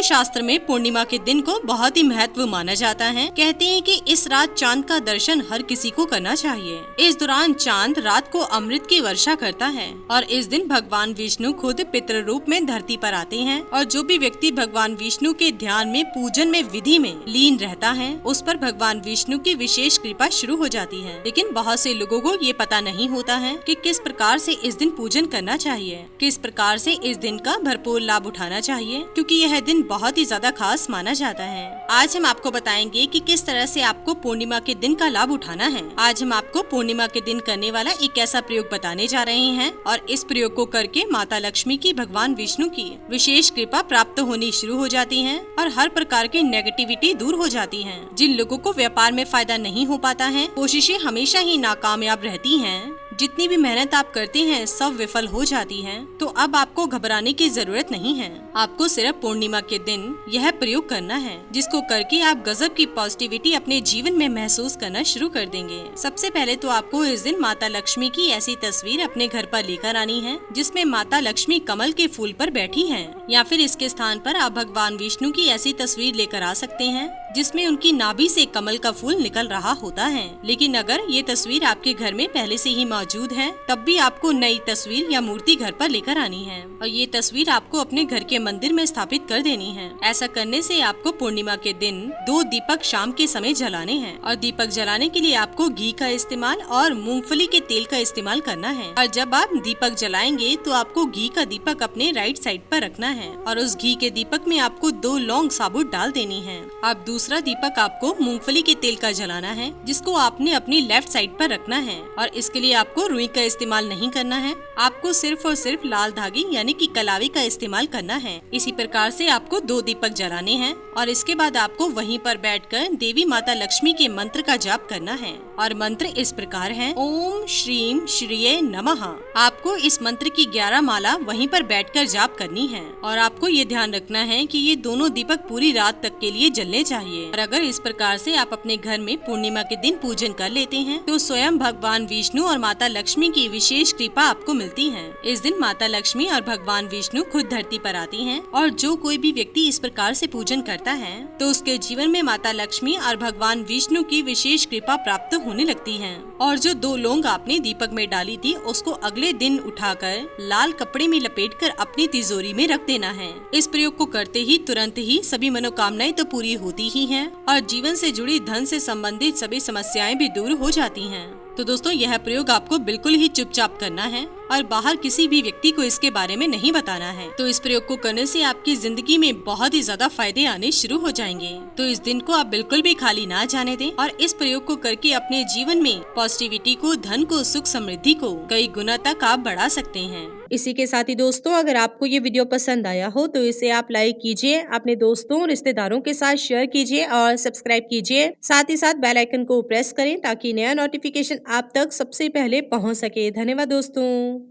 हिंदू शास्त्र में पूर्णिमा के दिन को बहुत ही महत्व माना जाता है। कहते हैं कि इस रात चांद का दर्शन हर किसी को करना चाहिए। इस दौरान चांद रात को अमृत की वर्षा करता है और इस दिन भगवान विष्णु खुद पितृ रूप में धरती पर आते हैं और जो भी व्यक्ति भगवान विष्णु के ध्यान में पूजन में विधि में लीन रहता है उस पर भगवान विष्णु की विशेष कृपा शुरू हो जाती है। लेकिन बहुत से लोगों को ये पता नहीं होता है कि किस प्रकार से इस दिन पूजन करना चाहिए, किस प्रकार से इस दिन का भरपूर लाभ उठाना चाहिए, क्योंकि यह दिन बहुत ही ज्यादा खास माना जाता है। आज हम आपको बताएंगे कि किस तरह से आपको पूर्णिमा के दिन का लाभ उठाना है। आज हम आपको पूर्णिमा के दिन करने वाला एक ऐसा प्रयोग बताने जा रहे हैं और इस प्रयोग को करके माता लक्ष्मी की भगवान विष्णु की विशेष कृपा प्राप्त होनी शुरू हो जाती है और हर प्रकार की नेगेटिविटी दूर हो जाती है। जिन लोगों को व्यापार में फायदा नहीं हो पाता है, कोशिशें हमेशा ही नाकामयाब रहती हैं, जितनी भी मेहनत आप करते हैं सब विफल हो जाती है, तो अब आपको घबराने की जरूरत नहीं है। आपको सिर्फ पूर्णिमा के दिन यह प्रयोग करना है, जिसको करके आप गजब की पॉजिटिविटी अपने जीवन में महसूस करना शुरू कर देंगे। सबसे पहले तो आपको इस दिन माता लक्ष्मी की ऐसी तस्वीर अपने घर पर लेकर आनी है जिसमें माता लक्ष्मी कमल के फूल पर बैठी हैं, या फिर इसके स्थान पर आप भगवान विष्णु की ऐसी तस्वीर लेकर आ सकते हैं जिसमें उनकी नाभि से कमल का फूल निकल रहा होता है। लेकिन अगर ये तस्वीर आपके घर में पहले से ही मौजूद है तब भी आपको नई तस्वीर या मूर्ति घर पर लेकर आनी है और ये तस्वीर आपको अपने घर के मंदिर में स्थापित कर देनी है। ऐसा करने से आपको पूर्णिमा के दिन 2 दीपक शाम के समय जलाने हैं और दीपक जलाने के लिए आपको घी का इस्तेमाल और मूंगफली के तेल का इस्तेमाल करना है। और जब आप दीपक जलाएंगे तो आपको घी का दीपक अपने राइट साइड पर रखना है और उस घी के दीपक में आपको 2 लौंग साबुत डाल देनी है। अब दूसरा दीपक आपको मूंगफली के तेल का जलाना है जिसको आपने अपनी लेफ्ट साइड पर रखना है और इसके लिए आपको रुई का इस्तेमाल नहीं करना है। आपको सिर्फ और सिर्फ लाल धागे यानी कि कलावी का इस्तेमाल करना है। इसी प्रकार से आपको 2 दीपक जलाने हैं और इसके बाद आपको वहीं पर बैठकर देवी माता लक्ष्मी के मंत्र का जाप करना है और मंत्र इस प्रकार है, ओम श्रीम श्रीये नमः। आपको इस मंत्र की 11 माला वहीं पर बैठकर जाप करनी है और आपको ये ध्यान रखना है कि ये दोनों दीपक पूरी रात तक के लिए जलने चाहिए। और अगर इस प्रकार से आप अपने घर में पूर्णिमा के दिन पूजन कर लेते हैं तो स्वयं भगवान विष्णु और माता लक्ष्मी की विशेष कृपा आपको मिलती है। इस दिन माता लक्ष्मी और भगवान विष्णु खुद धरती पर आती हैं और जो कोई भी व्यक्ति इस प्रकार से पूजन करता है तो उसके जीवन में माता लक्ष्मी और भगवान विष्णु की विशेष कृपा प्राप्त होने लगती है। और जो 2 लौंग आपने दीपक में डाली थी उसको अगले दिन उठाकर लाल कपड़े में लपेटकर अपनी तिजोरी में रख देना है। इस प्रयोग को करते ही तुरंत ही सभी मनोकामनाएं तो पूरी होती ही हैं और जीवन से जुड़ी धन से संबंधित सभी समस्याएं भी दूर हो जाती हैं। तो दोस्तों यह प्रयोग आपको बिल्कुल ही चुपचाप करना है और बाहर किसी भी व्यक्ति को इसके बारे में नहीं बताना है। तो इस प्रयोग को करने से आपकी जिंदगी में बहुत ही ज्यादा फायदे आने शुरू हो जाएंगे। तो इस दिन को आप बिल्कुल भी खाली ना जाने दें और इस प्रयोग को करके अपने जीवन में पॉजिटिविटी को, धन को, सुख समृद्धि को कई गुना तक आप बढ़ा सकते हैं। इसी के साथ ही दोस्तों अगर आपको ये वीडियो पसंद आया हो तो इसे आप लाइक कीजिए, अपने दोस्तों और रिश्तेदारों के साथ शेयर कीजिए और सब्सक्राइब कीजिए। साथ ही साथ बेल आइकन को प्रेस करें ताकि नया नोटिफिकेशन आप तक सबसे पहले पहुंच सके। धन्यवाद दोस्तों।